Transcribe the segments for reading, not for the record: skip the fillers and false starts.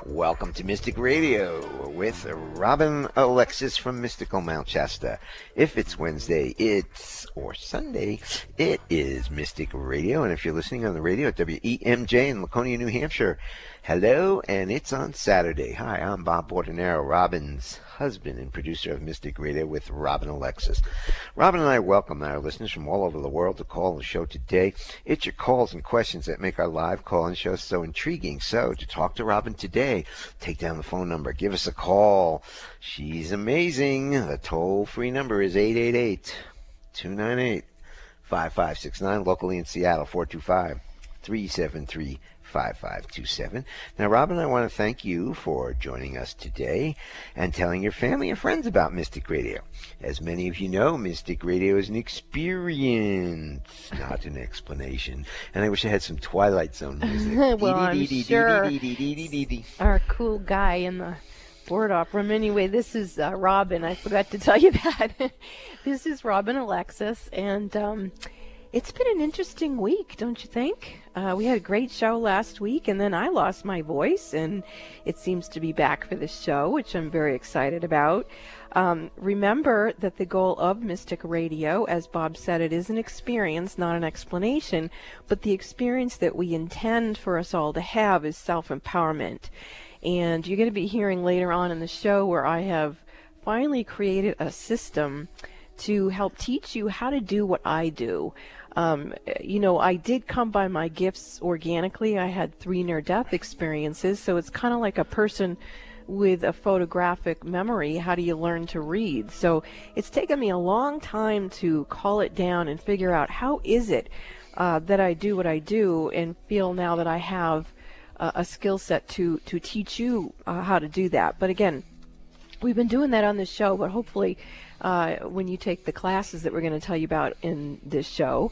Welcome to Mystic Radio with Robin Alexis from Mystical Mount Shasta. If it's Wednesday, or Sunday, it is Mystic Radio. And if you're listening on the radio at WEMJ in Laconia, New Hampshire, hello, and it's on Saturday. Hi, I'm Bob Bortonero, Robin's husband and producer of Mystic Radio with Robin Alexis. Robin and I welcome our listeners from all over the world to call the show today. It's your calls and questions that make our live call-in show so intriguing. So to talk to Robin today, take down the phone number. Give us a call. She's amazing. The toll-free number is 888-298-5569. Locally in Seattle, 425-373-5527. Now, Robin, I want to thank you for joining us today and telling your family and friends about Mystic Radio. As many of you know, Mystic Radio is an experience, not an explanation. And I wish I had some Twilight Zone music. Well, I'm sure our cool guy in the board opera. Anyway, this is Robin. I forgot to tell you that. This is Robin Alexis, and it's been an interesting week, don't you think? We had a great show last week, and then I lost my voice, and it seems to be back for this show, which I'm very excited about. Remember that the goal of Mystic Radio, as Bob said, it is an experience, not an explanation, but the experience that we intend for us all to have is self-empowerment. And you're going to be hearing later on in the show where I have finally created a system to help teach you how to do what I do. I did come by my gifts organically. I had 3 near-death experiences, so it's kind of like a person with a photographic memory. How do you learn to read? So it's taken me a long time to call it down and figure out how is it that I do what I do, and feel now that I have a skill set to teach you how to do that. But again, we've been doing that on this show, but hopefully when you take the classes that we're going to tell you about in this show,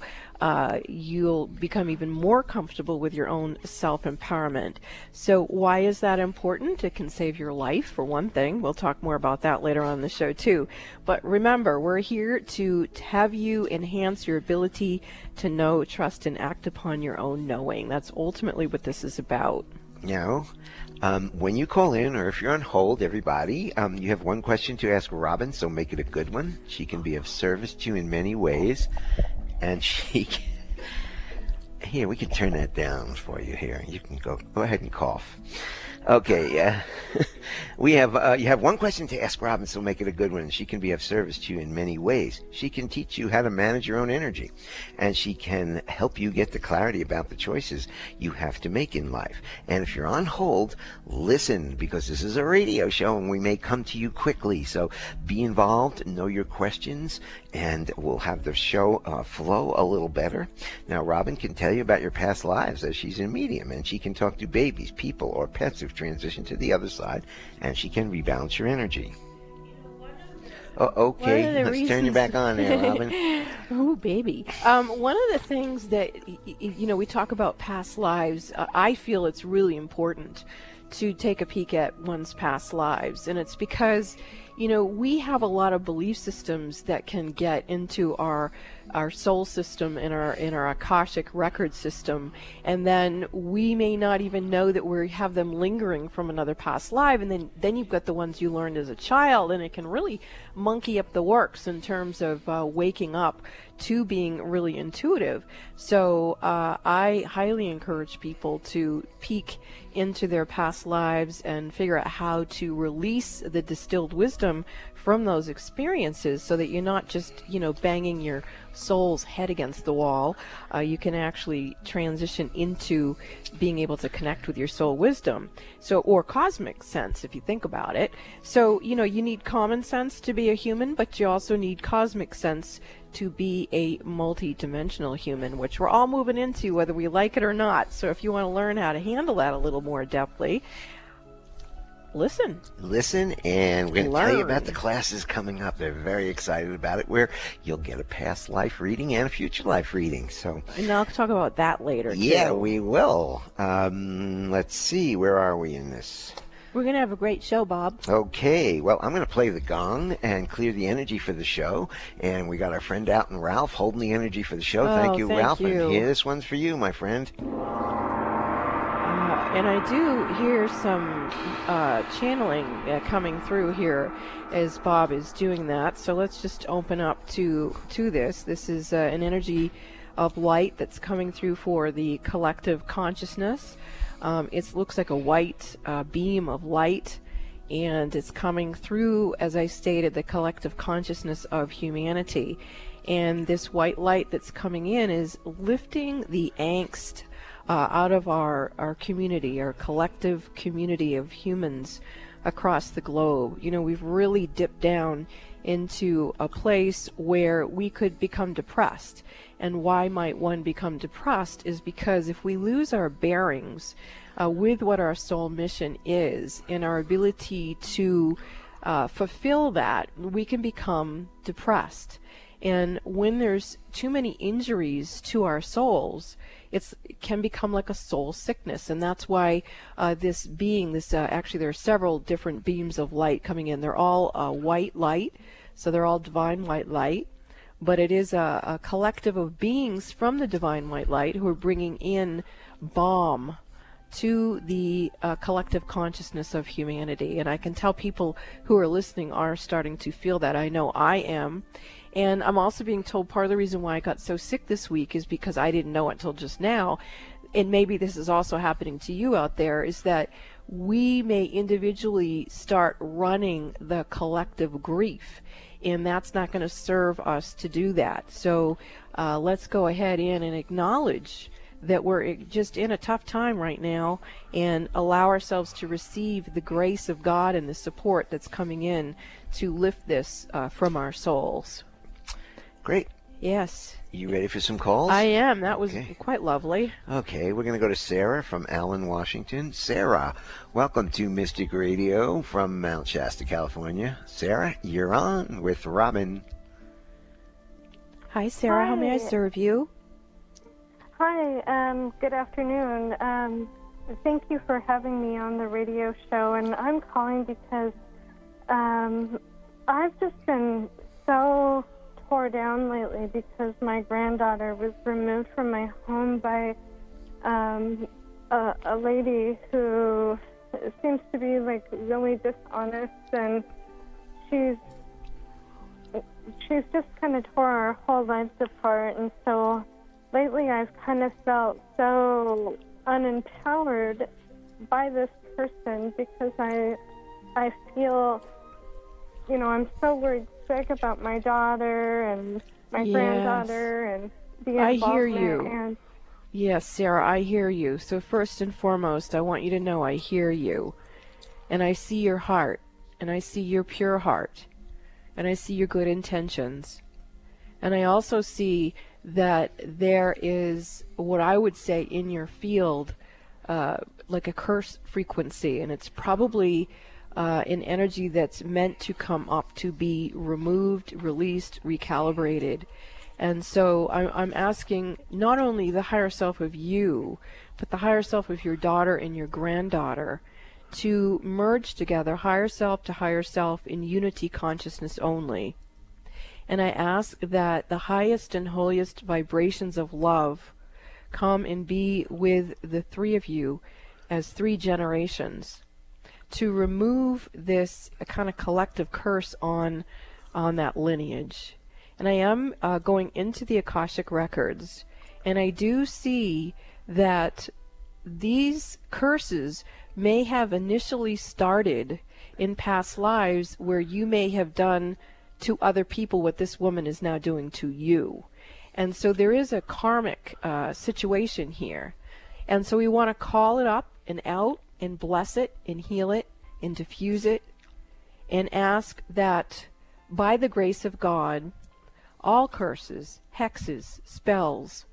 you'll become even more comfortable with your own self-empowerment. So why is that important? It can save your life, for one thing. We'll talk more about that later on in the show, too. But remember, we're here to have you enhance your ability to know, trust, and act upon your own knowing. That's ultimately what this is about. When you call in, or if you're on hold, everybody, you have one question to ask Robin, so make it a good one. She can be of service to you in many ways, and she can... Here, we can turn that down for you here. You can go ahead and cough. Okay, you have one question to ask Robin, so make it a good one. She can be of service to you in many ways. She can teach you how to manage your own energy, and she can help you get the clarity about the choices you have to make in life. And if you're on hold, listen, because this is a radio show and we may come to you quickly. So be involved, know your questions, and we'll have the show flow a little better. Now, Robin can tell you about your past lives, as she's a medium, and she can talk to babies, people, or pets who've transitioned to the other side, and she can rebalance your energy. Oh, okay, let's turn you back on there, Robin. Oh, baby. One of the things that, we talk about past lives, I feel it's really important to take a peek at one's past lives, and it's because we have a lot of belief systems that can get into our soul system and our Akashic record system, and then we may not even know that we have them lingering from another past life, and then you've got the ones you learned as a child, and it can really monkey up the works in terms of waking up to being really intuitive. So I highly encourage people to peek into their past lives and figure out how to release the distilled wisdom from those experiences, so that you're not just banging your soul's head against the wall. You can actually transition into being able to connect with your soul wisdom, or cosmic sense, if you think about it. So you need common sense to be a human, but you also need cosmic sense to be a multi-dimensional human, which we're all moving into, whether we like it or not. So if you want to learn how to handle that a little more adeptly, listen, and we're going to tell you about the classes coming up. They're very excited about it, where you'll get a past life reading and a future life reading. And I'll talk about that later, too. Yeah, we will. Let's see, where are we in this? We're going to have a great show, Bob. Okay, well, I'm going to play the gong and clear the energy for the show. And we got our friend out in Ralph holding the energy for the show. Thank you, Ralph. You. And here, this one's for you, my friend. And I do hear some channeling coming through here as Bob is doing that. So let's just open up to this. This is an energy of light that's coming through for the collective consciousness. It looks like a white beam of light, and it's coming through, as I stated, the collective consciousness of humanity. And this white light that's coming in is lifting the angst out of our community, our collective community of humans across the globe. You know, we've really dipped down into a place where we could become depressed. And why might one become depressed is because if we lose our bearings with what our soul mission is and our ability to fulfill that, we can become depressed. And when there's too many injuries to our souls, it can become like a soul sickness. And that's why this being, actually there are several different beams of light coming in. They're all white light, so they're all divine white light. But it is a collective of beings from the divine white light who are bringing in balm to the collective consciousness of humanity. And I can tell people who are listening are starting to feel that. I know I am. And I'm also being told part of the reason why I got so sick this week is because I didn't know it until just now, and maybe this is also happening to you out there, is that we may individually start running the collective grief, and that's not going to serve us to do that. So let's go ahead in and acknowledge that we're just in a tough time right now and allow ourselves to receive the grace of God and the support that's coming in to lift this from our souls. Great. Yes. You ready for some calls? I am. That was quite lovely. Okay, we're going to go to Sarah from Allen, Washington. Sarah, welcome to Mystic Radio from Mount Shasta, California. Sarah, you're on with Robin. Hi, Sarah. Hi. How may I serve you? Hi, good afternoon. Thank you for having me on the radio show, and I'm calling because I've just been so tore down lately because my granddaughter was removed from my home by a lady who seems to be like really dishonest, and she's just kind of tore our whole lives apart. And so lately I've kind of felt so unempowered by this person because I feel, you know, I'm so worried sick about my daughter and my granddaughter and the involvement. I hear you. Yes, Sarah, I hear you. So first and foremost, I want you to know I hear you. And I see your heart. And I see your pure heart. And I see your good intentions. And I also see that there is what I would say in your field like a curse frequency. And it's probably an energy that's meant to come up to be removed, released, recalibrated. And so I'm asking not only the higher self of you, but the higher self of your daughter and your granddaughter to merge together, higher self to higher self, in unity consciousness only. And I ask that the highest and holiest vibrations of love come and be with the three of you as three generations, to remove this kind of collective curse on that lineage. And I am going into the Akashic records, and I do see that these curses may have initially started in past lives where you may have done to other people what this woman is now doing to you. And so there is a karmic situation here. And so we want to call it up and out and bless it and heal it and diffuse it and ask that by the grace of God, all curses, hexes, spells,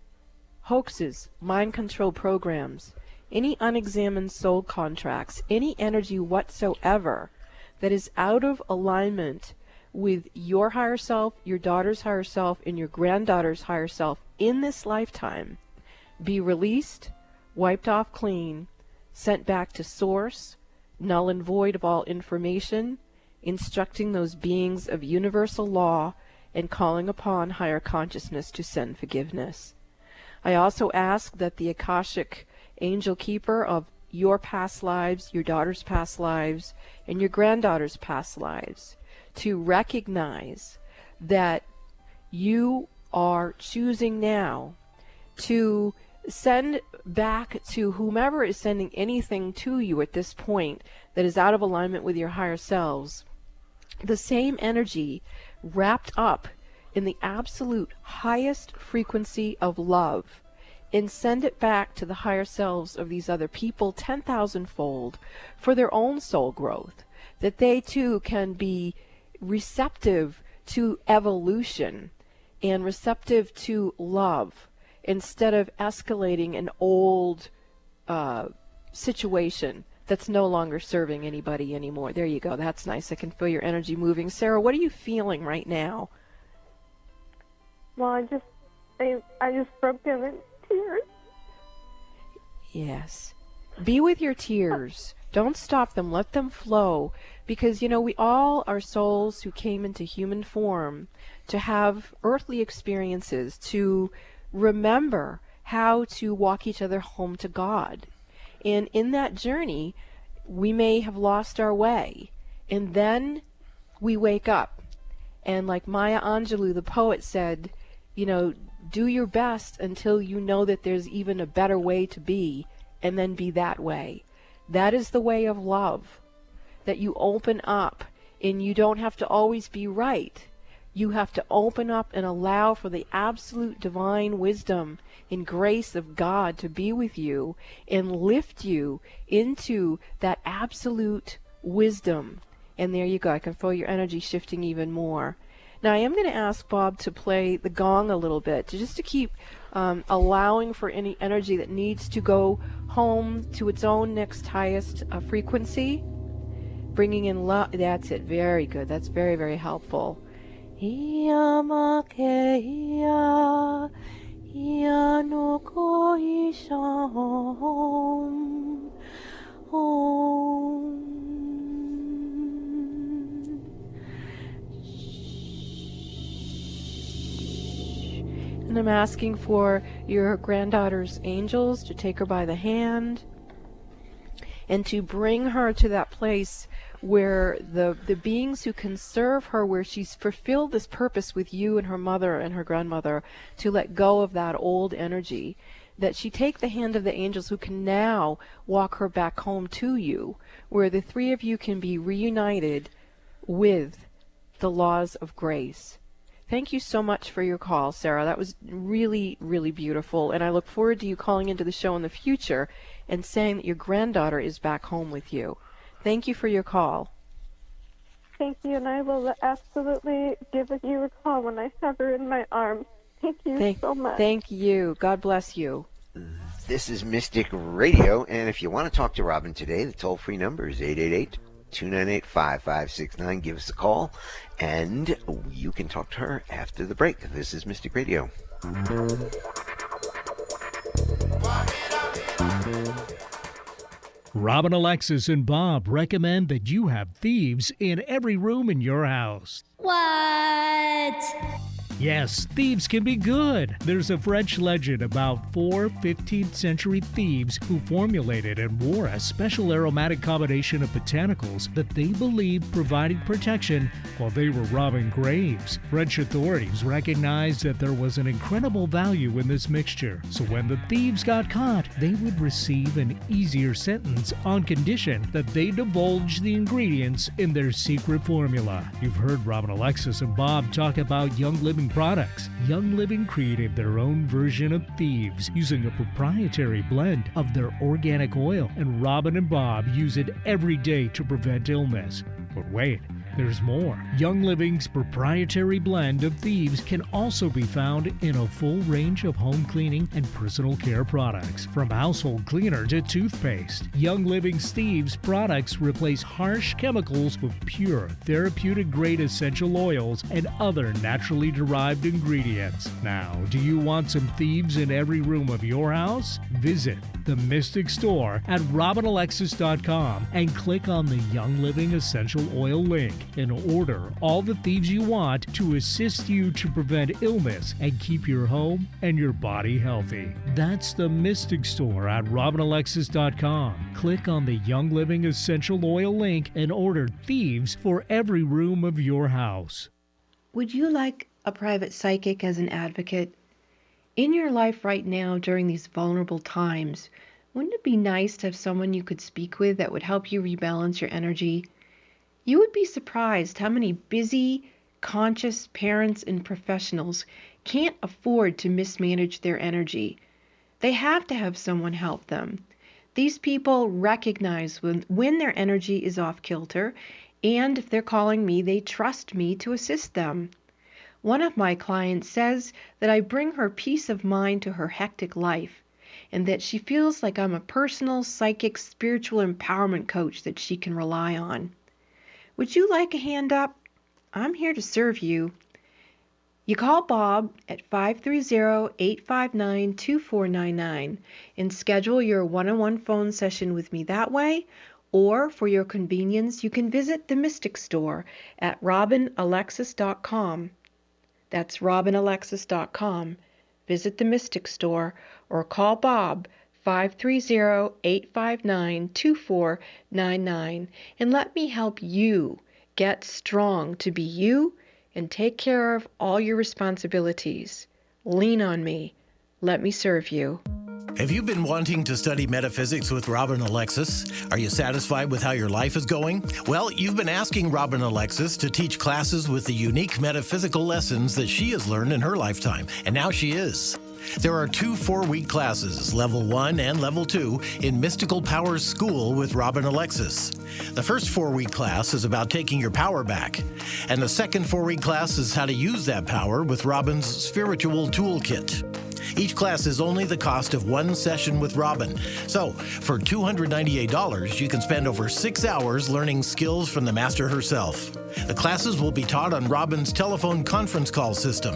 hoaxes, mind control programs, any unexamined soul contracts, any energy whatsoever that is out of alignment with your higher self, your daughter's higher self, and your granddaughter's higher self in this lifetime, be released, wiped off clean, sent back to source, null and void of all information, instructing those beings of universal law and calling upon higher consciousness to send forgiveness. I also ask that the Akashic angel keeper of your past lives, your daughter's past lives, and your granddaughter's past lives, to recognize that you are choosing now to send back to whomever is sending anything to you at this point that is out of alignment with your higher selves, the same energy wrapped up in the absolute highest frequency of love, and send it back to the higher selves of these other people 10,000-fold for their own soul growth, that they too can be receptive to evolution and receptive to love, instead of escalating an old situation that's no longer serving anybody anymore. There you go. That's nice. I can feel your energy moving. Sarah, what are you feeling right now? Well, I just broke down in tears. Yes. Be with your tears. Don't stop them. Let them flow. Because, we all are souls who came into human form to have earthly experiences, to remember how to walk each other home to God. And in that journey, we may have lost our way. And then we wake up. And like Maya Angelou, the poet, said, do your best until you know that there's even a better way to be, and then be that way. That is the way of love, that you open up, and you don't have to always be right. You have to open up and allow for the absolute divine wisdom and grace of God to be with you and lift you into that absolute wisdom. And there you go. I can feel your energy shifting even more. Now, I am going to ask Bob to play the gong a little bit, just to keep allowing for any energy that needs to go home to its own next highest frequency. Bringing in love. That's it. Very good. That's very, very helpful. And I'm asking for your granddaughter's angels to take her by the hand and to bring her to that place where the beings who can serve her, where she's fulfilled this purpose with you and her mother and her grandmother, to let go of that old energy, that she take the hand of the angels who can now walk her back home to you, where the three of you can be reunited with the laws of grace. Thank you so much for your call, Sarah. That was really, really beautiful, and I look forward to you calling into the show in the future and saying that your granddaughter is back home with you. Thank you for your call. Thank you, and I will absolutely give you a call when I have her in my arms. Thank you so much. Thank you. God bless you. This is Mystic Radio, and if you want to talk to Robin today, the toll-free number is 888-298-5569. Give us a call, and you can talk to her after the break. This is Mystic Radio. Robin, Alexis, and Bob recommend that you have thieves in every room in your house. What? Yes, thieves can be good. There's a French legend about 4 15th century thieves who formulated and wore a special aromatic combination of botanicals that they believed provided protection while they were robbing graves. French authorities recognized that there was an incredible value in this mixture, so when the thieves got caught, they would receive an easier sentence on condition that they divulge the ingredients in their secret formula. You've heard Robin, Alexis, and Bob talk about Young Living products. Young Living created their own version of thieves using a proprietary blend of their organic oil, and Robin and Bob use it every day to prevent illness. But wait, there's more. Young Living's proprietary blend of thieves can also be found in a full range of home cleaning and personal care products. From household cleaner to toothpaste, Young Living's thieves products replace harsh chemicals with pure, therapeutic-grade essential oils and other naturally derived ingredients. Now, do you want some thieves in every room of your house? Visit the Mystic Store at robinalexis.com and click on the Young Living Essential Oil link. and order all the thieves you want to assist you to prevent illness and keep your home and your body healthy. That's the Mystic Store at RobinAlexis.com. Click on the Young Living Essential Oil link and order Thieves for every room of your house. Would you like a private psychic as an advocate? In your life right now during these vulnerable times, wouldn't it be nice to have someone you could speak with that would help you rebalance your energy? You would be surprised how many busy, conscious parents and professionals can't afford to mismanage their energy. They have to have someone help them. These people recognize when their energy is off kilter, and if they're calling me, they trust me to assist them. One of my clients says that I bring her peace of mind to her hectic life, and that she feels like I'm a personal, psychic, spiritual empowerment coach that she can rely on. Would you like a hand up? I'm here to serve you. You call Bob at 530-859-2499 and schedule your one-on-one phone session with me that way, or for your convenience, you can visit the Mystic Store at RobinAlexis.com. That's RobinAlexis.com. Visit the Mystic Store or call Bob 530-859-2499 and let me help you get strong to be you and take care of all your responsibilities. Lean on me. Let me serve you. Have you been wanting to study metaphysics with Robin Alexis? Are you satisfied with how your life is going? Well, you've been asking Robin Alexis to teach classes with the unique metaphysical lessons that she has learned in her lifetime, and now she is. There are 2 4-week classes, Level 1 and Level 2, in Mystical Powers School with Robin Alexis. The first 4-week class is about taking your power back, and the second 4-week class is how to use that power with Robin's Spiritual Toolkit. Each class is only the cost of 1 session with Robin. So, for $298, you can spend over 6 hours learning skills from the master herself. The classes will be taught on Robin's telephone conference call system.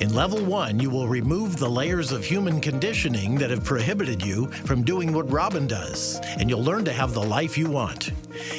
In Level 1, you will remove the layers of human conditioning that have prohibited you from doing what Robin does, and you'll learn to have the life you want.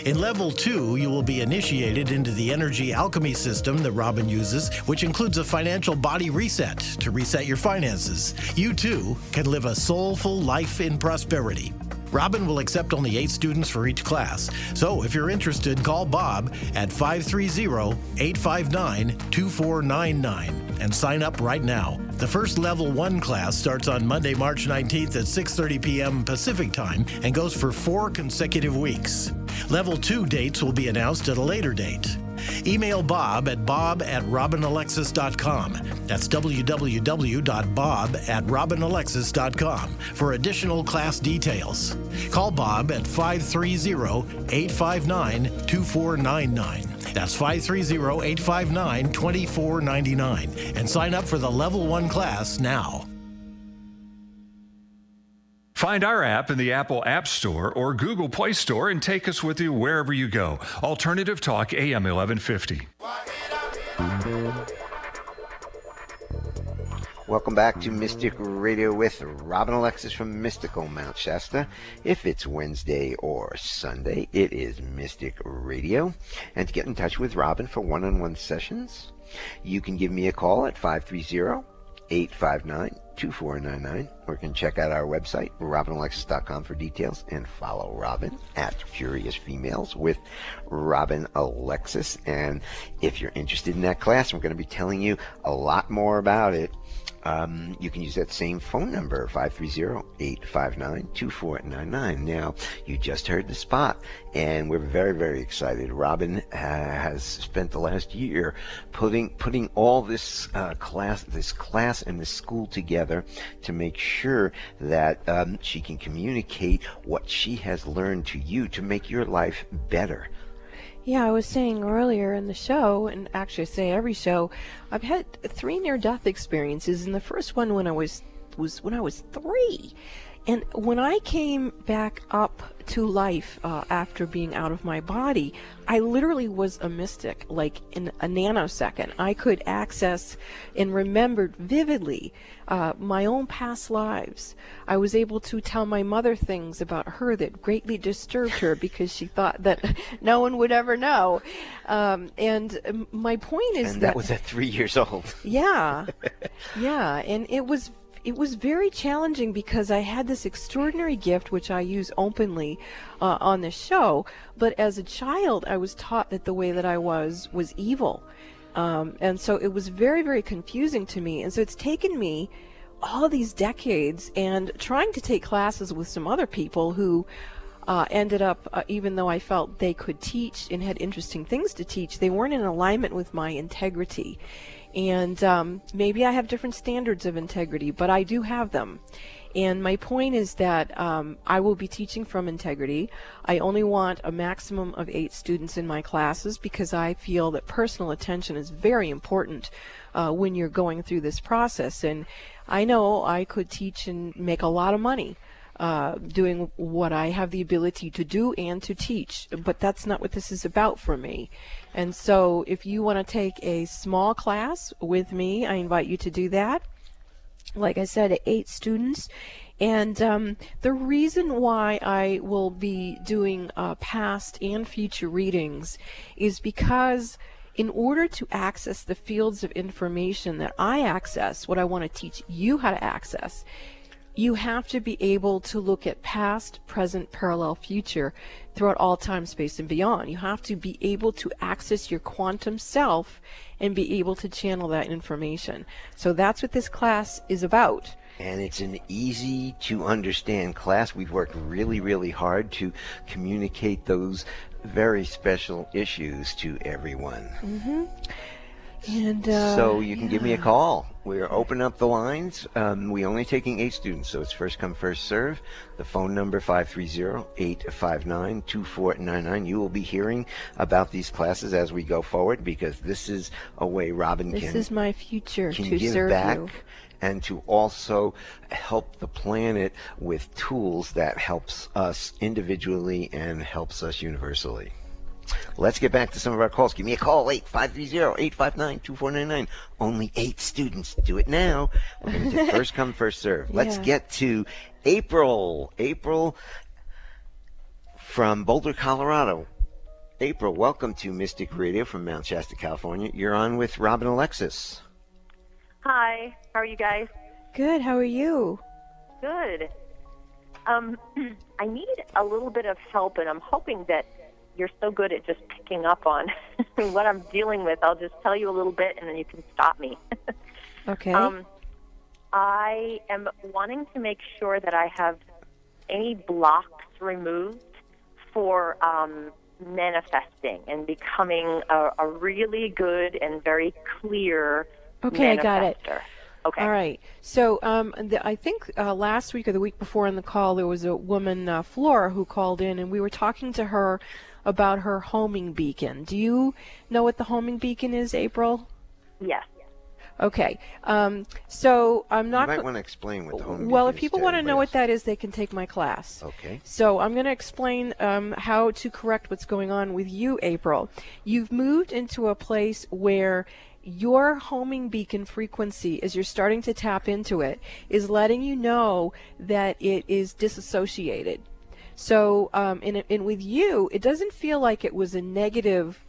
In Level 2, you will be initiated into the energy alchemy system that Robin uses, which includes a financial body reset to reset your finances. You, too, can live a soulful life in prosperity. Robin will accept only 8 students for each class, so if you're interested, call Bob at 530-859-2499 and sign up right now. The first Level 1 class starts on Monday, March 19th at 6:30 p.m. Pacific Time and goes for 4 consecutive weeks. Level 2 dates will be announced at a later date. Email Bob at bob@robinalexis.com. That's www.bob@robinalexis.com for additional class details. Call Bob at 530-859-2499. That's 530-859-2499 and sign up for the Level 1 class now. Find our app in the Apple App Store or Google Play Store and take us with you wherever you go. Alternative Talk, AM 1150. Welcome back to Mystic Radio with Robin Alexis from Mystical Mount Shasta. If it's Wednesday or Sunday, it is Mystic Radio. And to get in touch with Robin for one-on-one sessions, you can give me a call at 530-859-2499, or you can check out our website, RobinAlexis.com, for details, and follow Robin at Curious Females with Robin Alexis. And if you're interested in that class, I'm going to be telling you a lot more about it. You can use that same phone number, 530-859-2499. Now, you just heard the spot, and we're very, very excited. Robin has spent the last year putting all this class and this school together to make sure that she can communicate what she has learned to you to make your life better. Yeah, I was saying earlier in the show, and actually I say every show, I've had 3 near-death experiences, and the first one when I was 3. And when I came back up to life after being out of my body, I literally was a mystic, like in a nanosecond. I could access and remembered vividly my own past lives. I was able to tell my mother things about her that greatly disturbed her because she thought that no one would ever know. And my point is and that was at 3 years old. Yeah, yeah, and it was very challenging because I had this extraordinary gift, which I use openly on this show. But as a child, I was taught that the way that I was evil. And so it was very, very confusing to me. And so it's taken me all these decades and trying to take classes with some other people who ended up, even though I felt they could teach and had interesting things to teach, they weren't in alignment with my integrity. And maybe I have different standards of integrity, but I do have them. And my point is that I will be teaching from integrity. I only want a maximum of 8 students in my classes because I feel that personal attention is very important when you're going through this process. And I know I could teach and make a lot of money doing what I have the ability to do and to teach, but that's not what this is about for me. And so if you want to take a small class with me, I invite you to do that. Like I said, 8 students. And the reason why I will be doing past and future readings is because in order to access the fields of information that I access, what I want to teach you how to access, you have to be able to look at past, present, parallel, future throughout all time, space, and beyond. You have to be able to access your quantum self and be able to channel that information. So that's what this class is about. And it's an easy to understand class. We've worked really, really hard to communicate those very special issues to everyone. Mm-hmm. And so you can give me a call. We're opening up the lines. We're only taking 8 students, so it's first come, first serve. The phone number 530-859-2499. You will be hearing about these classes as we go forward because this is a way Robin this is my future can to give serve back you. And to also help the planet with tools that helps us individually and helps us universally. Let's get back to some of our calls. Give me a call, 530-859-2499. Only 8 students. Do it now. We're going to do first come, first serve. Let's get to April. April from Boulder, Colorado. April, welcome to Mystic Radio from Mount Shasta, California. You're on with Robin Alexis. Hi. How are you guys? Good. How are you? Good. I need a little bit of help, and I'm hoping that you're so good at just picking up on what I'm dealing with. I'll just tell you a little bit, and then you can stop me. Okay. I am wanting to make sure that I have any blocks removed for manifesting and becoming a really good and very clear Okay, manifester. got it. Okay. All right. So I think last week or the week before on the call, there was a woman, Flora, who called in, and we were talking to her about her homing beacon. Do you know what the homing beacon is, April? Yes. Okay. So I'm not. You might want to explain what the homing beacon is. Well, if people want to know what that is, they can take my class. Okay. So I'm going to explain how to correct what's going on with you, April. You've moved into a place where your homing beacon frequency, as you're starting to tap into it, is letting you know that it is disassociated. So, and with you, it doesn't feel like it was a negative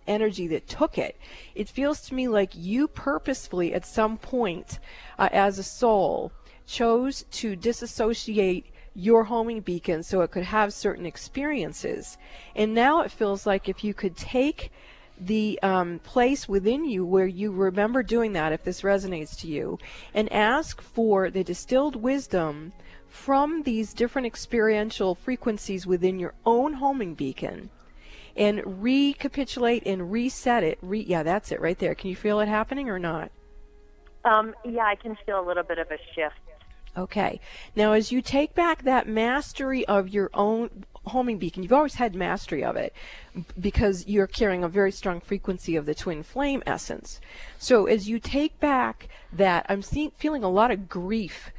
energy that took it. It feels to me like you purposefully, at some point, as a soul, chose to disassociate your homing beacon so it could have certain experiences. And now it feels like if you could take the place within you where you remember doing that, if this resonates to you, and ask for the distilled wisdom from these different experiential frequencies within your own homing beacon, and recapitulate and reset it. Yeah, that's it right there. Can you feel it happening or not? Yeah, I can feel a little bit of a shift. Okay. Now, as you take back that mastery of your own homing beacon, you've always had mastery of it because you're carrying a very strong frequency of the twin flame essence. So as you take back that, I'm feeling a lot of grief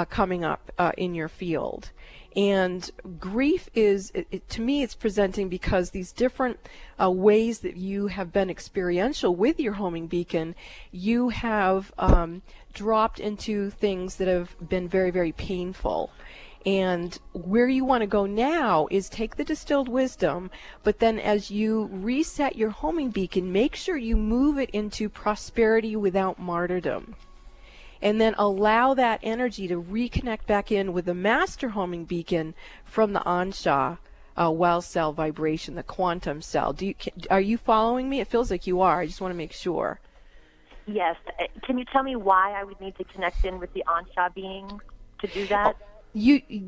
coming up in your field. And grief is, to me, it's presenting because these different ways that you have been experiential with your homing beacon, you have dropped into things that have been very, very painful. And where you want to go now is take the distilled wisdom, but then as you reset your homing beacon, make sure you move it into prosperity without martyrdom. And then allow that energy to reconnect back in with the master homing beacon from the Ansha well cell vibration, the quantum cell. Are you following me? It feels like you are. I just want to make sure. Yes. Can you tell me why I would need to connect in with the Ansha being to do that?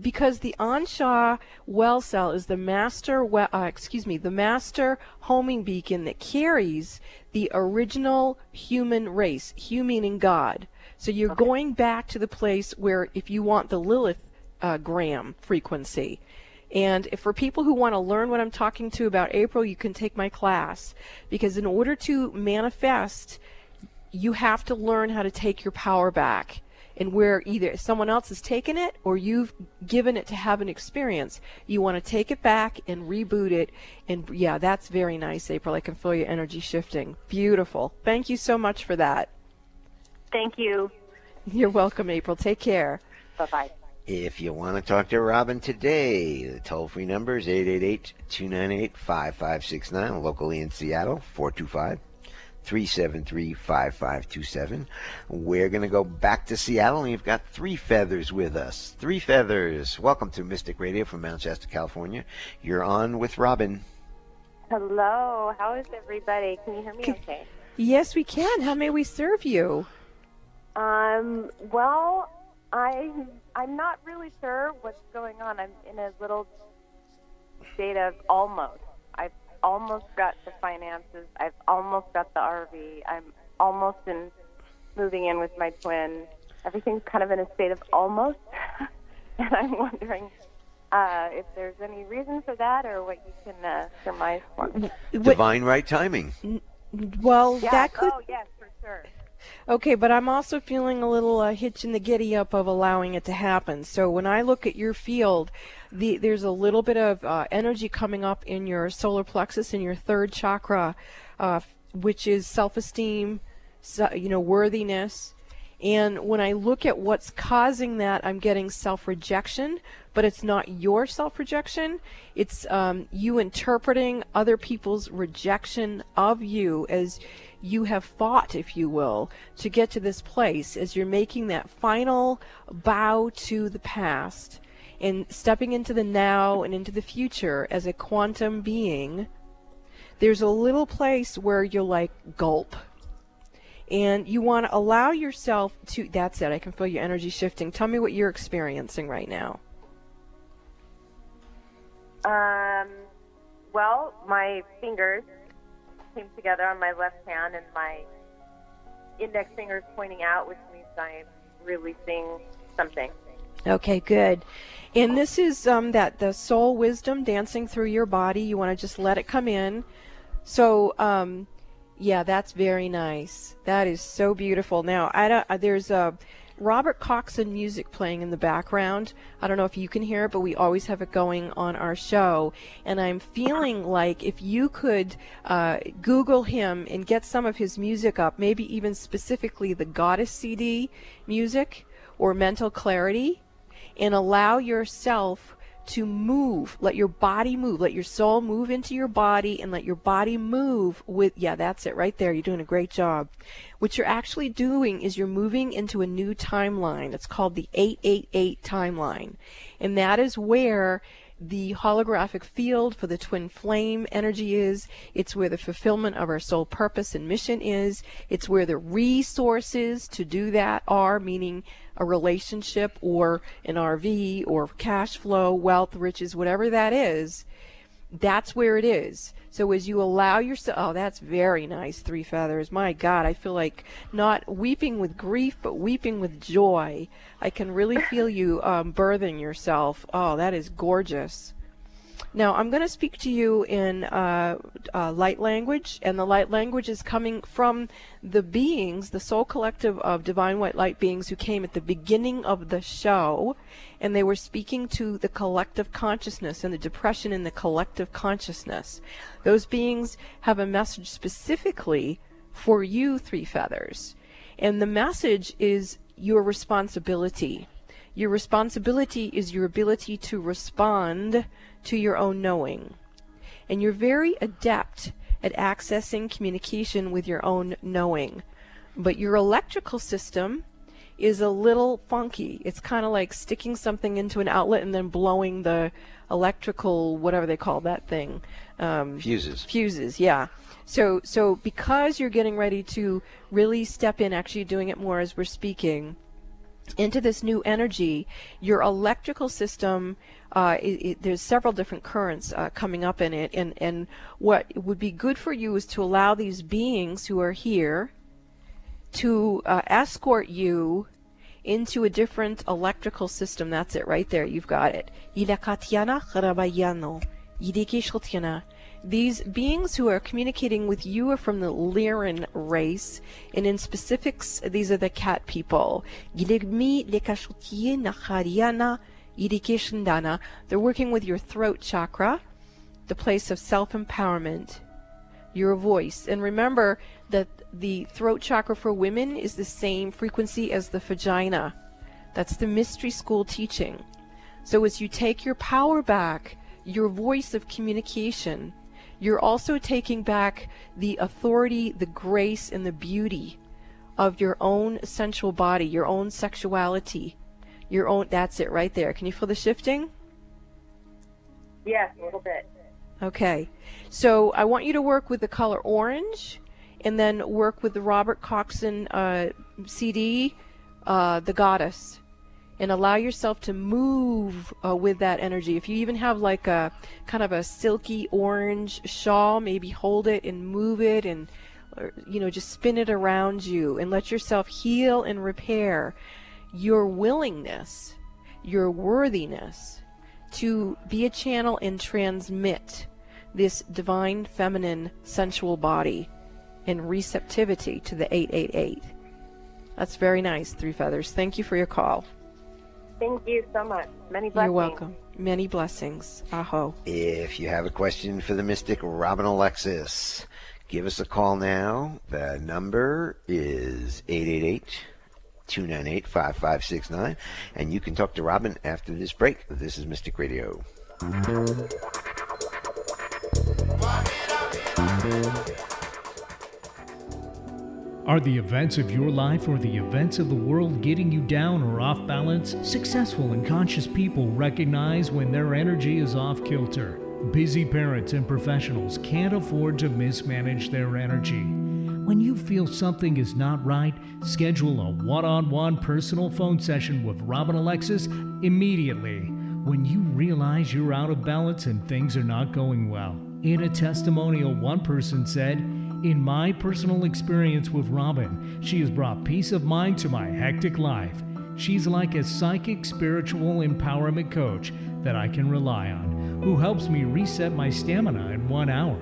Because the Ansha well cell is the master the master homing beacon that carries the original human race, hu meaning God. So you're going back to the place where, if you want the Lilith gram frequency. And if for people who want to learn what I'm talking to about April, you can take my class. Because in order to manifest, you have to learn how to take your power back. And where either someone else has taken it or you've given it to have an experience, you want to take it back and reboot it. And yeah, that's very nice, April. I can feel your energy shifting. Beautiful. Thank you so much for that. Thank you. You're welcome, April. Take care. Bye-bye. If you want to talk to Robin today, the toll-free number is 888-298-5569, locally in Seattle, 425-373-5527. We're going to go back to Seattle, and you've got Three Feathers with us. Three Feathers, welcome to Mystic Radio from Mount Shasta, California. You're on with Robin. Hello. How is everybody? Can you hear me okay? Yes, we can. How may we serve you? Well, I'm not really sure what's going on. I'm in a little state of almost. I've almost got the finances. I've almost got the RV. I'm almost in moving in with my twin. Everything's kind of in a state of almost. And I'm wondering if there's any reason for that or what you can surmise for me. Divine right timing. Well, Yes. that could... Oh, yes, for sure. Okay, but I'm also feeling a little hitch in the giddy up of allowing it to happen. So when I look at your field, there's a little bit of energy coming up in your solar plexus, in your third chakra, which is self-esteem, worthiness. And when I look at what's causing that, I'm getting self-rejection, but it's not your self-rejection. It's you interpreting other people's rejection of you as you have fought, if you will, to get to this place, as you're making that final bow to the past and stepping into the now and into the future as a quantum being. There's a little place where you're like, gulp. And you want to allow yourself to, that's it, I can feel your energy shifting. Tell me what you're experiencing right now. Well, my fingers came together on my left hand and my index finger is pointing out, which means I'm releasing something. Okay, good. And this is that the soul wisdom dancing through your body. You want to just let it come in. So, yeah, that's very nice. That is so beautiful. Now, there's a Robert Coxon music playing in the background. I don't know if you can hear it, but we always have it going on our show. And I'm feeling like if you could Google him and get some of his music up, maybe even specifically the Goddess CD music or Mental Clarity, and allow yourself to move, let your body move, let your soul move into your body and let your body move with, yeah, that's it right there. You're doing a great job. What you're actually doing is you're moving into a new timeline. It's called the 888 timeline. And that is where the holographic field for the twin flame energy is. It's where the fulfillment of our soul purpose and mission is. It's where the resources to do that are, meaning a relationship or an RV or cash flow, wealth, riches, whatever that is. That's where it is. So as you allow yourself, oh, that's very nice, Three Feathers. My God, I feel like not weeping with grief, but weeping with joy. I can really feel you birthing yourself. Oh, that is gorgeous. Now, I'm going to speak to you in light language, and the light language is coming from the beings, the soul collective of divine white light beings who came at the beginning of the show, and they were speaking to the collective consciousness and the depression in the collective consciousness. Those beings have a message specifically for you, Three Feathers, and the message is your responsibility. Your responsibility is your ability to respond to your own knowing. And you're very adept at accessing communication with your own knowing. But your electrical system is a little funky. It's kind of like sticking something into an outlet and then blowing the electrical, whatever they call that thing. Fuses. Fuses, yeah. So because you're getting ready to really step in, actually doing it more as we're speaking, into this new energy, your electrical system, there's several different currents coming up in it, and what would be good for you is to allow these beings who are here to escort you into a different electrical system. That's it right there. You've got it. These beings who are communicating with you are from the Lyran race, and in specifics, these are the cat people. They're working with your throat chakra, the place of self-empowerment, your voice. And remember that the throat chakra for women is the same frequency as the vagina. That's the mystery school teaching. So as you take your power back, your voice of communication, you're also taking back the authority, the grace, and the beauty of your own sensual body, your own sexuality, your own, that's it right there. Can you feel the shifting? Yes, a little bit. Okay. So I want you to work with the color orange, and then work with the Robert Coxon CD, The Goddess, and allow yourself to move with that energy. If you even have like a kind of a silky orange shawl, maybe hold it and move it, and just spin it around you and let yourself heal and repair your willingness, your worthiness to be a channel and transmit this divine feminine sensual body in receptivity to the 888. That's very nice, Three Feathers. Thank you for your call. Thank you so much. Many blessings. You're welcome. Many blessings. Aho. If you have a question for the mystic Robin Alexis, give us a call now. The number is 888-298-5569, and you can talk to Robin after this break. This is Mystic Radio. Are the events of your life or the events of the world getting you down or off balance? Successful and conscious people recognize when their energy is off kilter. Busy parents and professionals can't afford to mismanage their energy. When you feel something is not right, schedule a one-on-one personal phone session with Robin Alexis immediately when you realize you're out of balance and things are not going well. In a testimonial, one person said, "In my personal experience with Robin, she has brought peace of mind to my hectic life. She's like a psychic spiritual empowerment coach that I can rely on, who helps me reset my stamina in 1 hour."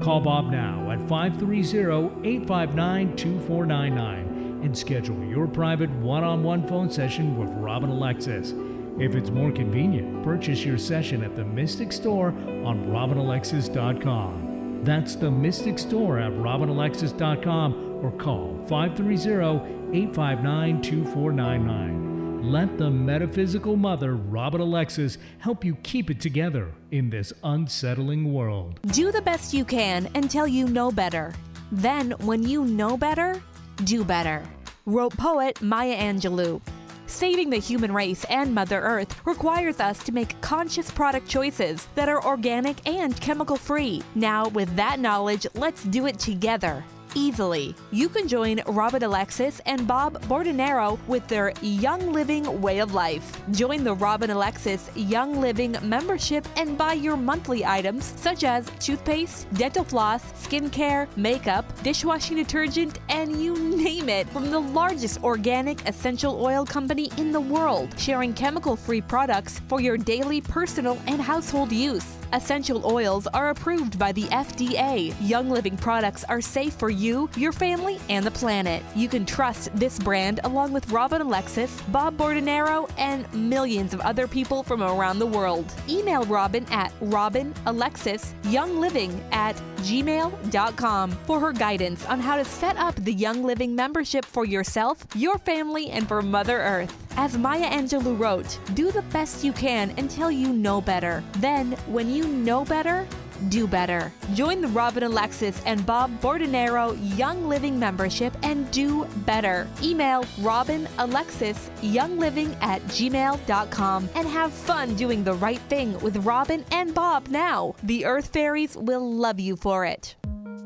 Call Bob now at 530-859-2499 and schedule your private one-on-one phone session with Robin Alexis. If it's more convenient, purchase your session at the Mystic Store on RobinAlexis.com. That's the Mystic Store at RobinAlexis.com, or call 530-859-2499. Let the metaphysical mother, Robin Alexis, help you keep it together in this unsettling world. Do the best you can until you know better. Then, when you know better, do better, wrote poet Maya Angelou. Saving the human race and Mother Earth requires us to make conscious product choices that are organic and chemical-free. Now, with that knowledge, let's do it together. Easily. You can join Robin Alexis and Bob Bordenero with their Young Living way of life. Join the Robin Alexis Young Living membership and buy your monthly items such as toothpaste, dental floss, skincare, makeup, dishwashing detergent, and you name it, from the largest organic essential oil company in the world, sharing chemical-free products for your daily, personal, and household use. essential oils are approved by the FDA. Young Living products are safe for you, your family, and the planet. You can trust this brand along with Robin Alexis, Bob Bordenero, and millions of other people from around the world. Email Robin at robinalexisyoungliving@gmail.com for her guidance on how to set up the Young Living membership for yourself, your family, and for Mother Earth. As Maya Angelou wrote, do the best you can until you know better. Then, when you know better, do better. Join the Robin Alexis and Bob Bordenero Young Living membership and do better. Email robinalexisyoungliving@gmail.com and have fun doing the right thing with Robin and Bob now. The Earth Fairies will love you for it.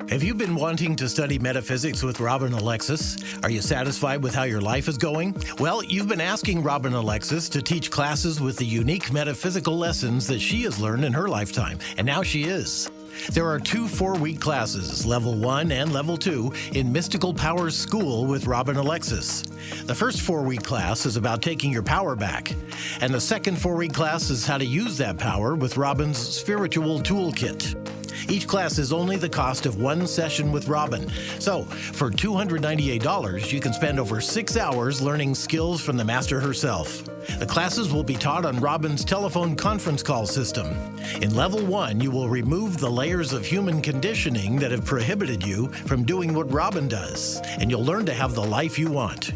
Have you been wanting to study metaphysics with Robin Alexis? Are you satisfied with how your life is going? Well, you've been asking Robin Alexis to teach classes with the unique metaphysical lessons that she has learned in her lifetime, and now she is. There are 2 4-week classes, Level 1 and Level 2, in Mystical Powers School with Robin Alexis. The first 4-week class is about taking your power back, and the second 4-week class is how to use that power with Robin's Spiritual Toolkit. Each class is only the cost of 1 session with Robin. So, for $298, you can spend over 6 hours learning skills from the master herself. The classes will be taught on Robin's telephone conference call system. In Level 1, you will remove the layers of human conditioning that have prohibited you from doing what Robin does, and you'll learn to have the life you want.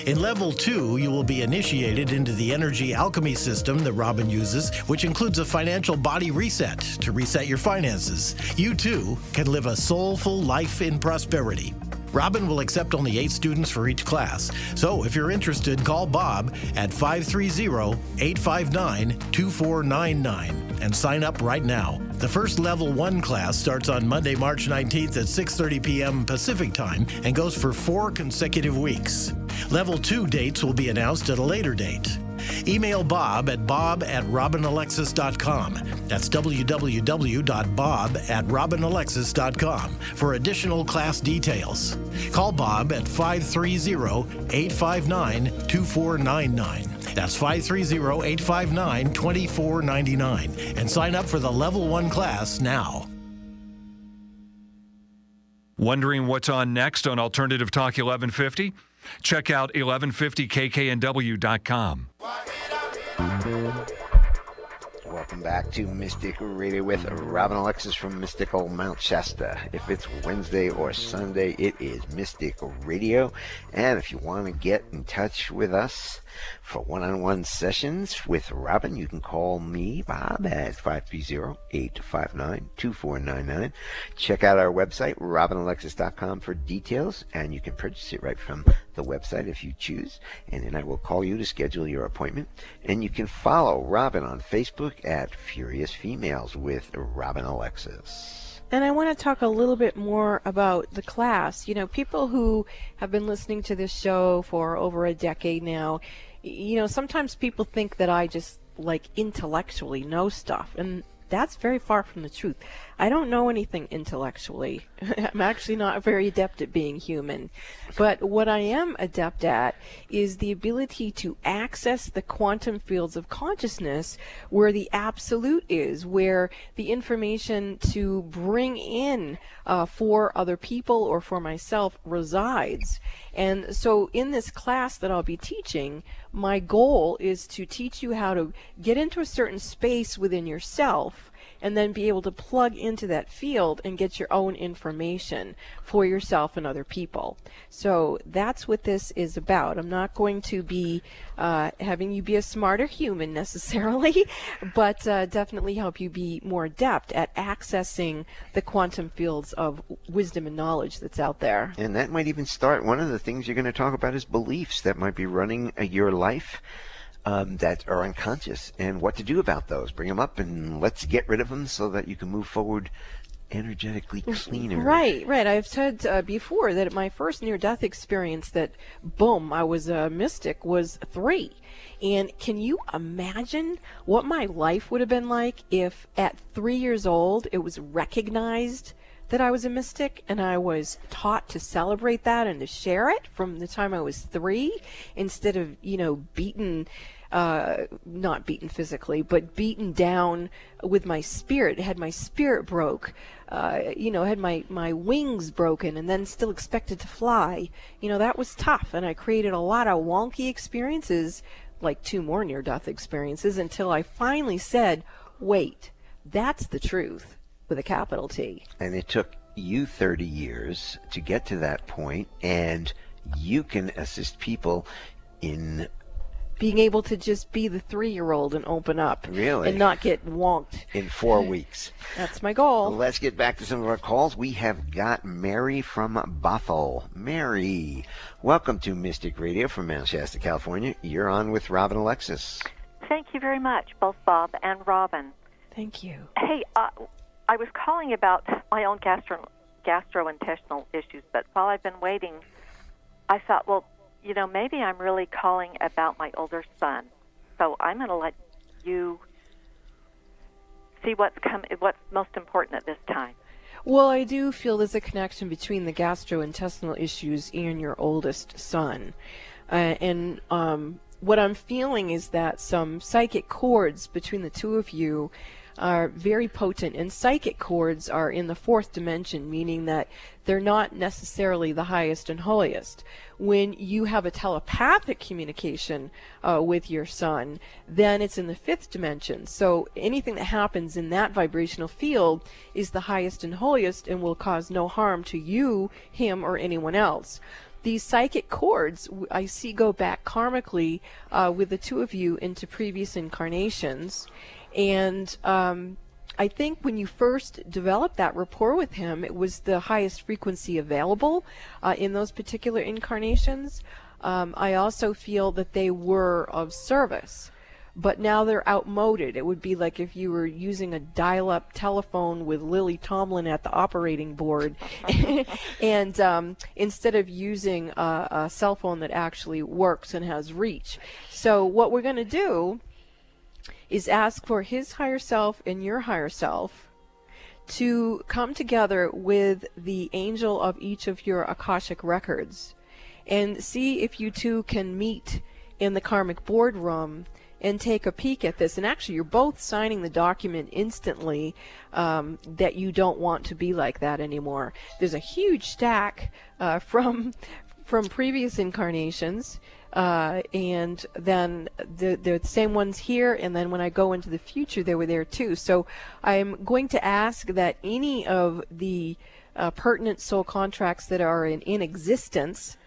In Level 2, you will be initiated into the energy alchemy system that Robin uses, which includes a financial body reset to reset your finances. You too can live a soulful life in prosperity. Robin will accept only 8 students for each class. So if you're interested, call Bob at 530-859-2499 and sign up right now. The first Level 1 class starts on Monday, March 19th at 6:30 p.m. Pacific Time and goes for 4 consecutive weeks. Level 2 dates will be announced at a later date. Email Bob at bob@robinalexis.com. That's www.bob@robinalexis.com for additional class details. Call Bob at 530-859-2499. That's 530-859-2499 and sign up for the Level 1 class now. Wondering what's on next on Alternative Talk 1150? Check out 1150kknw.com. Welcome back to Mystic Radio with Robin Alexis from Mystical Mount Shasta. If it's Wednesday or Sunday, it is Mystic Radio. And if you want to get in touch with us for one-on-one sessions with Robin, you can call me, Bob, at 530-859-2499. Check out our website, robinalexis.com, for details, and you can purchase it right from the website if you choose. And then I will call you to schedule your appointment. And you can follow Robin on Facebook at Furious Females with Robin Alexis. And I want to talk a little bit more about the class. You know, people who have been listening to this show for over a decade now, you know, sometimes people think that I just, like, intellectually know stuff, and that's very far from the truth. I don't know anything intellectually. I'm actually not very adept at being human. But what I am adept at is the ability to access the quantum fields of consciousness where the absolute is, where the information to bring in for other people or for myself resides. And so in this class that I'll be teaching, my goal is to teach you how to get into a certain space within yourself and then be able to plug into that field and get your own information for yourself and other people. So that's what this is about. I'm not going to be having you be a smarter human necessarily, but definitely help you be more adept at accessing the quantum fields of wisdom and knowledge that's out there. And that might even start, one of the things you're going to talk about is beliefs that might be running your life that are unconscious, and what to do about those. Bring them up and let's get rid of them so that you can move forward energetically cleaner. Right. I've said before that my first near-death experience that, boom, I was a mystic was 3. And can you imagine what my life would have been like if at 3 years old it was recognized that I was a mystic, and I was taught to celebrate that and to share it from the time I was 3, instead of, beaten not beaten physically, but beaten down with my spirit. Had my spirit broke, had my wings broken, and then still expected to fly. That was tough, and I created a lot of wonky experiences, like 2 more near-death experiences, until I finally said, wait, that's the truth, with a capital T. And it took you 30 years to get to that point, and you can assist people in being able to just be the 3-year-old and open up. Really? And not get wonked. In 4 weeks. That's my goal. Let's get back to some of our calls. We have got Mary from Bothell. Mary, welcome to Mystic Radio from Mount Shasta, California. You're on with Robin Alexis. Thank you very much, both Bob and Robin. Thank you. Hey, I was calling about my own gastrointestinal issues, but while I've been waiting, I thought, well, maybe I'm really calling about my older son. So I'm going to let you see what's most important at this time. Well, I do feel there's a connection between the gastrointestinal issues and your oldest son. What I'm feeling is that some psychic cords between the two of you are very potent, and psychic cords are in the 4th dimension, meaning that they're not necessarily the highest and holiest. When you have a telepathic communication with your son, then it's in the 5th dimension. So anything that happens in that vibrational field is the highest and holiest and will cause no harm to you, him, or anyone else. These psychic cords I see go back karmically with the two of you into previous incarnations. And I think when you first developed that rapport with him, it was the highest frequency available in those particular incarnations. I also feel that they were of service, but now they're outmoded. It would be like if you were using a dial-up telephone with Lily Tomlin at the operating board, and instead of using a cell phone that actually works and has reach. So what we're going to do is ask for his higher self and your higher self to come together with the angel of each of your Akashic records and see if you two can meet in the karmic boardroom and take a peek at this. And actually, you're both signing the document instantly that you don't want to be like that anymore. There's a huge stack from previous incarnations. And then the same ones here, and then when I go into the future, they were there too. So I'm going to ask that any of the pertinent soul contracts that are in existence,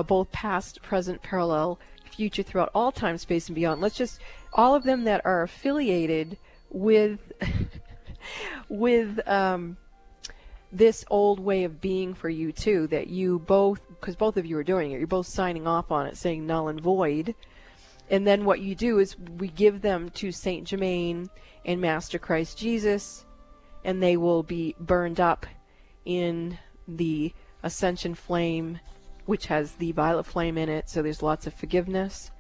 both past, present, parallel, future, throughout all time, space, and beyond, all of them that are affiliated with this old way of being for you too, that you both, because both of you are doing it, you're both signing off on it, saying null and void. And then what you do is we give them to Saint Germain and Master Christ Jesus, and they will be burned up in the ascension flame, which has the violet flame in it, so there's lots of forgiveness.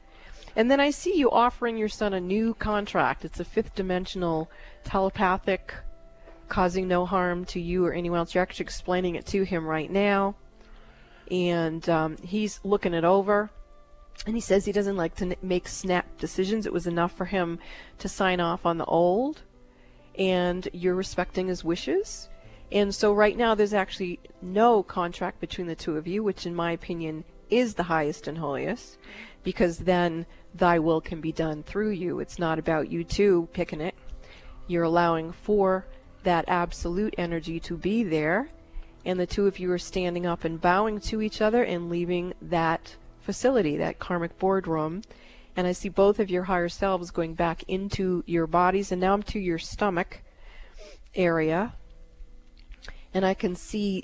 And then I see you offering your son a new contract. It's a 5th dimensional telepathic, causing no harm to you or anyone else. You're actually explaining it to him right now, and he's looking it over, and he says he doesn't like to make snap decisions. It was enough for him to sign off on the old, and you're respecting his wishes. And so right now there's actually no contract between the two of you, which in my opinion is the highest and holiest, because then thy will can be done through you. It's not about you two picking it. You're allowing for that absolute energy to be there, and the two of you are standing up and bowing to each other and leaving that facility, that karmic boardroom. And I see both of your higher selves going back into your bodies, and now I'm to your stomach area, and I can see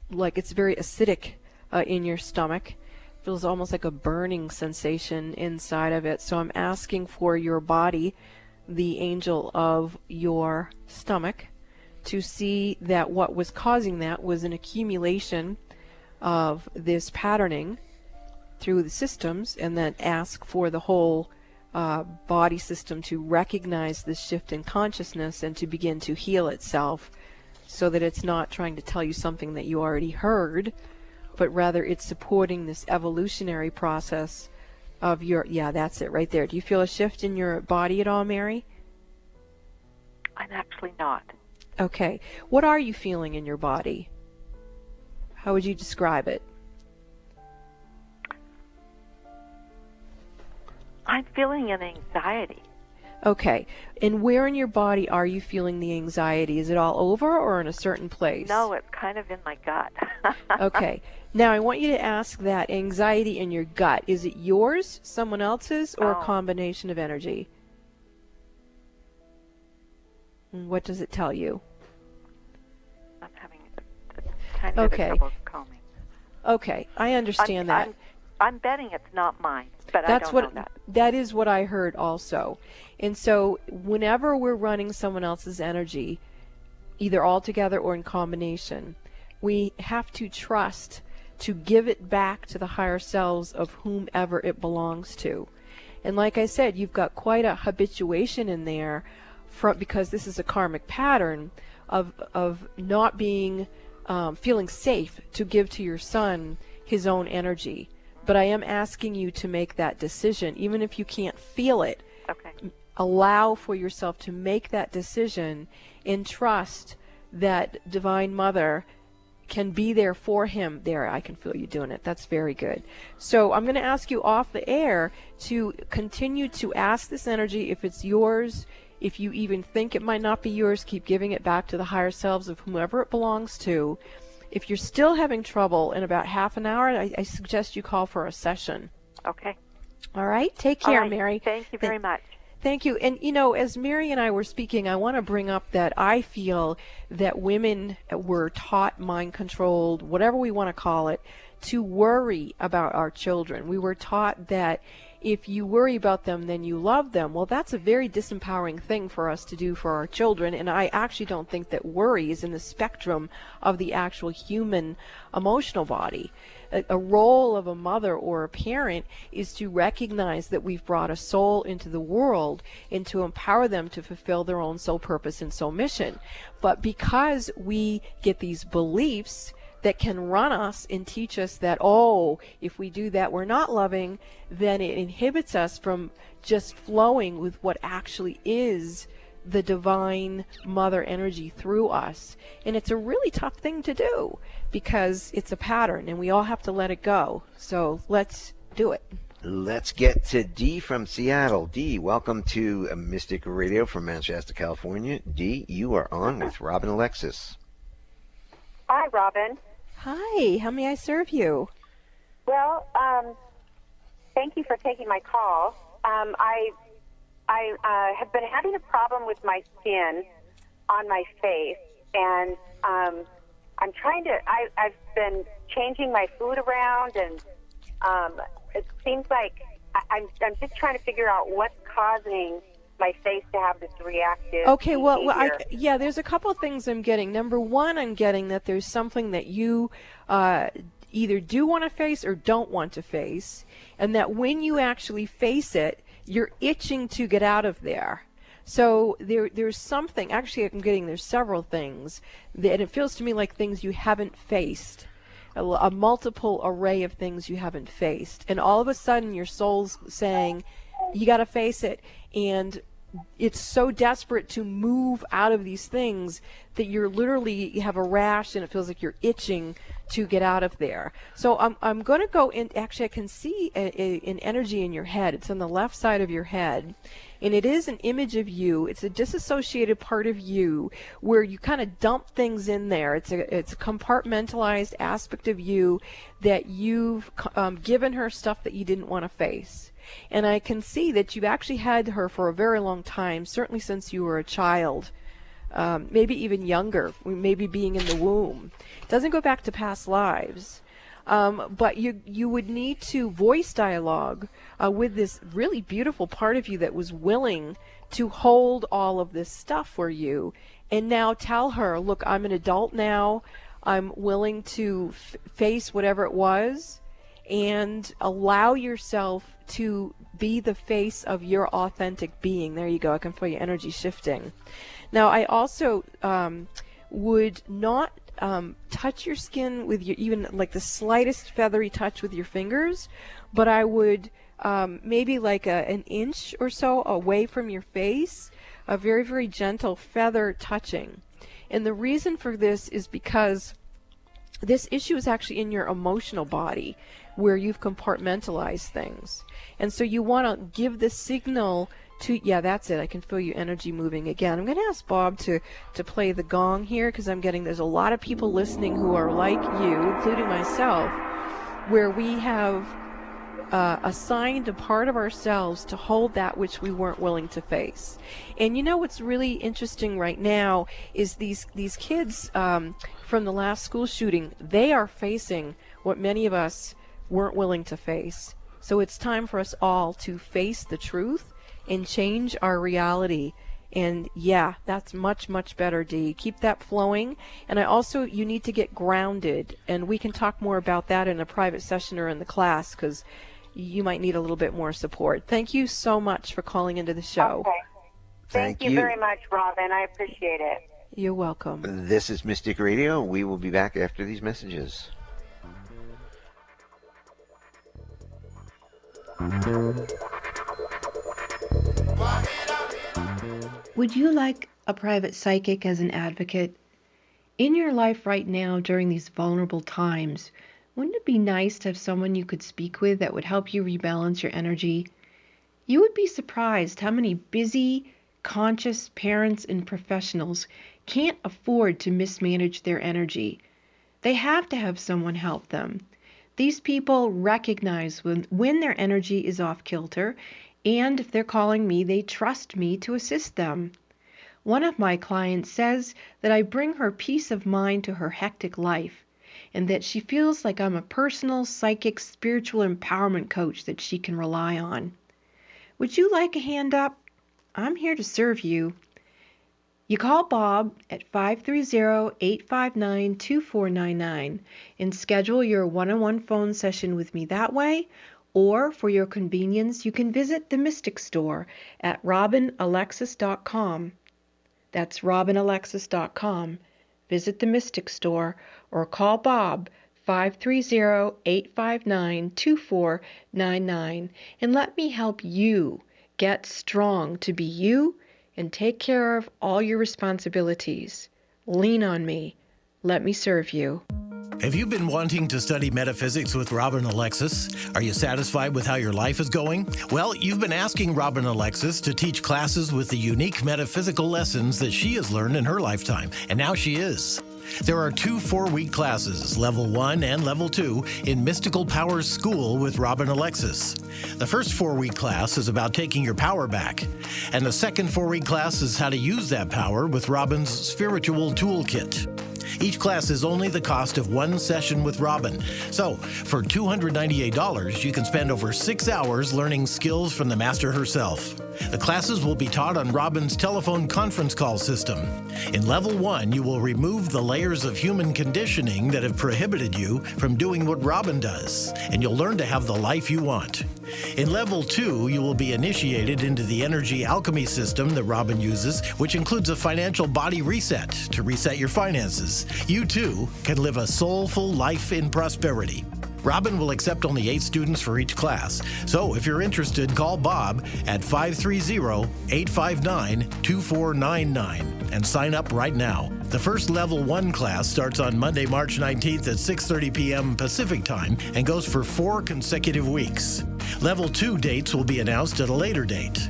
like it's very acidic in your stomach. Feels almost like a burning sensation inside of it. So I'm asking for your body, the angel of your stomach, to see that what was causing that was an accumulation of this patterning through the systems, and then ask for the whole body system to recognize this shift in consciousness and to begin to heal itself, so that it's not trying to tell you something that you already heard, but rather it's supporting this evolutionary process of your, yeah, that's it right there. Do you feel a shift in your body at all, Mary? I'm actually not. Okay. What are you feeling in your body? How would you describe it? I'm feeling an anxiety. Okay. And where in your body are you feeling the anxiety? Is it all over or in a certain place? No, it's kind of in my gut. Okay. Now I want you to ask that anxiety in your gut. Is it yours, someone else's, or a combination of energy? And what does it tell you? I'm having a tiny bit of trouble calming. Okay. I understand that. I'm betting it's not mine, but That's I don't know that. That is what I heard also. And so whenever we're running someone else's energy, either all together or in combination, we have to trust to give it back to the higher selves of whomever it belongs to. And like I said, you've got quite a habituation in there because this is a karmic pattern of not being feeling safe to give to your son his own energy. But I am asking you to make that decision, even if you can't feel it. Okay. Allow for yourself to make that decision and trust that Divine Mother can be there for him. There, I can feel you doing it. That's very good. So I'm going to ask you off the air to continue to ask this energy if it's yours. If you even think it might not be yours, keep giving it back to the higher selves of whomever it belongs to. If you're still having trouble in about half an hour, I suggest you call for a session. Okay. All right. Take care, All right. Mary. Thank you very much. Thank you. And, you know, as Mary and I were speaking, I want to bring up that I feel that women were taught, mind-controlled, whatever we want to call it, to worry about our children. We were taught that if you worry about them, then you love them. Well, that's a very disempowering thing for us to do for our children, and I actually don't think that worry is in the spectrum of the actual human emotional body. A role of a mother or a parent is to recognize that we've brought a soul into the world and to empower them to fulfill their own soul purpose and soul mission. But because we get these beliefs that can run us and teach us that, oh, if we do that, we're not loving, then it inhibits us from just flowing with what actually is the divine mother energy through us. And it's a really tough thing to do because it's a pattern and we all have to let it go. So let's do it. Let's get to Dee from Seattle. Dee, welcome to Mystic Radio from Manchester, California. Dee, you are on with Robin Alexis. Hi, Robin. Hi, how may I serve you? Well, thank you for taking my call. I have been having a problem with my skin on my face, and I'm trying to. I've been changing my food around, and it seems like I'm just trying to figure out what's causing my face to have this reactive behavior. Yeah, there's a couple of things I'm getting. Number one, I'm getting that there's something that you either do want to face or don't want to face, and that when you actually face it, you're itching to get out of there. So there's something, actually I'm getting there's several things, that it feels to me like things you haven't faced, a multiple array of things you haven't faced. And all of a sudden your soul's saying, you got to face it. And it's so desperate to move out of these things that you're literally, you have a rash and it feels like you're itching to get out of there. So I'm going to go in, actually I can see an energy in your head. It's on the left side of your head. And it is an image of you. It's a disassociated part of you where you kind of dump things in there. It's a compartmentalized aspect of you that you've given her stuff that you didn't want to face. And I can see that you've actually had her for a very long time, certainly since you were a child, maybe even younger, maybe being in the womb. It doesn't go back to past lives. But you would need to voice dialogue with this really beautiful part of you that was willing to hold all of this stuff for you, and now tell her, look, I'm an adult now, I'm willing to face whatever it was, and allow yourself to be the face of your authentic being. There you go. I can feel your energy shifting. Now, I also would not touch your skin with your, even like the slightest feathery touch with your fingers, but I would maybe like an inch or so away from your face, a very, very gentle feather touching. And the reason for this is because this issue is actually in your emotional body where you've compartmentalized things. And so you want to give the signal to, yeah, that's it. I can feel your energy moving again. I'm going to ask Bob to play the gong here because I'm getting, there's a lot of people listening who are like you, including myself, where we have assigned a part of ourselves to hold that which we weren't willing to face. And you know what's really interesting right now is these kids from the last school shooting, they are facing what many of us weren't willing to face. So it's time for us all to face the truth and change our reality. And yeah, that's much, much better, Dee. Keep that flowing. And you need to get grounded. And we can talk more about that in a private session or in the class because you might need a little bit more support. Thank you so much for calling into the show. Okay. Thank you very much, Robin. I appreciate it. You're welcome. This is Mystic Radio. We will be back after these messages. Would you like a private psychic as an advocate? In your life right now during these vulnerable times, wouldn't it be nice to have someone you could speak with that would help you rebalance your energy? You would be surprised how many busy, conscious parents and professionals can't afford to mismanage their energy. They have to have someone help them. These people recognize when their energy is off kilter, and if they're calling me, they trust me to assist them. One of my clients says that I bring her peace of mind to her hectic life, and that she feels like I'm a personal, psychic, spiritual empowerment coach that she can rely on. Would you like a hand up? I'm here to serve you. You call Bob at 530-859-2499 and schedule your one-on-one phone session with me that way, or for your convenience, you can visit the Mystic Store at robinalexis.com. That's robinalexis.com. Visit the Mystic Store or call Bob 530-859-2499 and let me help you get strong to be you and take care of all your responsibilities. Lean on me. Let me serve you. Have you been wanting to study metaphysics with Robin Alexis? Are you satisfied with how your life is going? Well, you've been asking Robin Alexis to teach classes with the unique metaphysical lessons that she has learned in her lifetime, and now she is. There are 2 4-week classes, Level 1 and Level 2, in Mystical Powers School with Robin Alexis. The first 4-week class is about taking your power back, and the second 4-week class is how to use that power with Robin's Spiritual Toolkit. Each class is only the cost of 1 session with Robin. So, for $298, you can spend over 6 hours learning skills from the master herself. The classes will be taught on Robin's telephone conference call system. In Level 1, you will remove the layers of human conditioning that have prohibited you from doing what Robin does, and you'll learn to have the life you want. In Level 2, you will be initiated into the energy alchemy system that Robin uses, which includes a financial body reset to reset your finances. You, too, can live a soulful life in prosperity. Robin will accept only 8 students for each class, so if you're interested, call Bob at 530-859-2499 and sign up right now. The first Level 1 class starts on Monday, March 19th at 6:30 p.m. Pacific Time and goes for 4 consecutive weeks. Level 2 dates will be announced at a later date.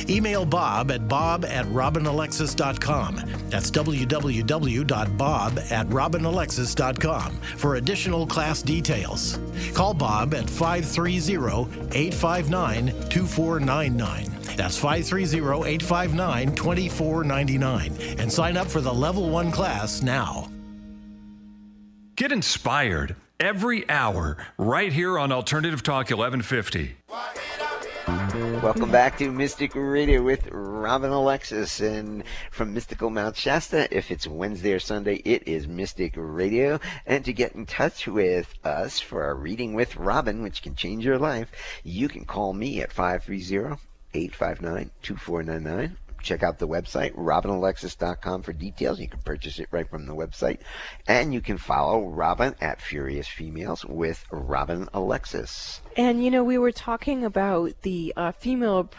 Email Bob at bob@robinalexis.com. That's www.bob@robinalexis.com for additional class details. Call Bob at 530-859-2499. That's 530-859-2499 and sign up for the Level 1 class now. Get inspired every hour right here on Alternative Talk 1150. Welcome back to Mystic Radio with Robin Alexis, and from Mystical Mount Shasta, if it's Wednesday or Sunday, it is Mystic Radio. And to get in touch with us for our reading with Robin, which can change your life, you can call me at 530-859-2499. check out the website, robinalexis.com, for details. You can purchase it right from the website. And you can follow Robin at Furious Females with Robin Alexis. And, we were talking about the female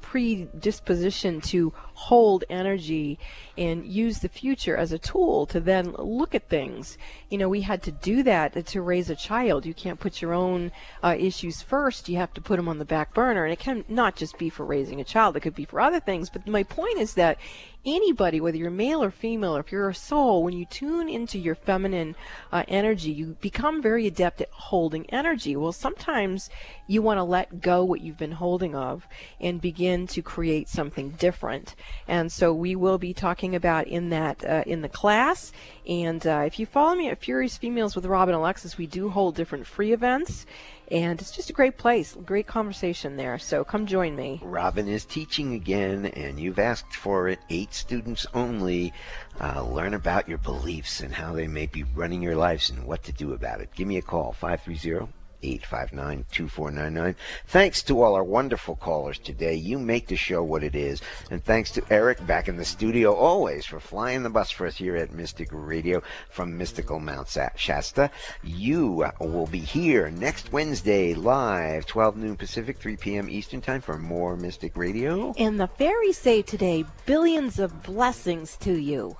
predisposition to hold energy and use the future as a tool to then look at things. We had to do that to raise a child. You can't put your own issues first. You have to put them on the back burner. And it can not just be for raising a child. It could be for other things. But my point is that anybody, whether you're male or female, or if you're a soul, when you tune into your feminine energy, you become very adept at holding energy. Well, sometimes you want to let go what you've been holding of and begin to create something different. And so we will be talking about in that in the class. And if you follow me at Furious Females with Robin Alexis, we do hold different free events. And it's just a great place, great conversation there. So come join me. Robin is teaching again, and you've asked for it. 8 students only. Learn about your beliefs and how they may be running your lives and what to do about it. Give me a call, 530-859-2499. Thanks to all our wonderful callers today. You make the show what it is. And thanks to Eric back in the studio always for flying the bus for us here at Mystic Radio from mystical Mount Shasta. You will be here next Wednesday live, 12 noon Pacific, 3 p.m. Eastern Time for more Mystic Radio. And the fairies say today, billions of blessings to you.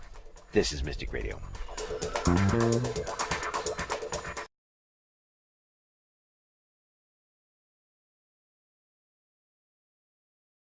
This is Mystic Radio.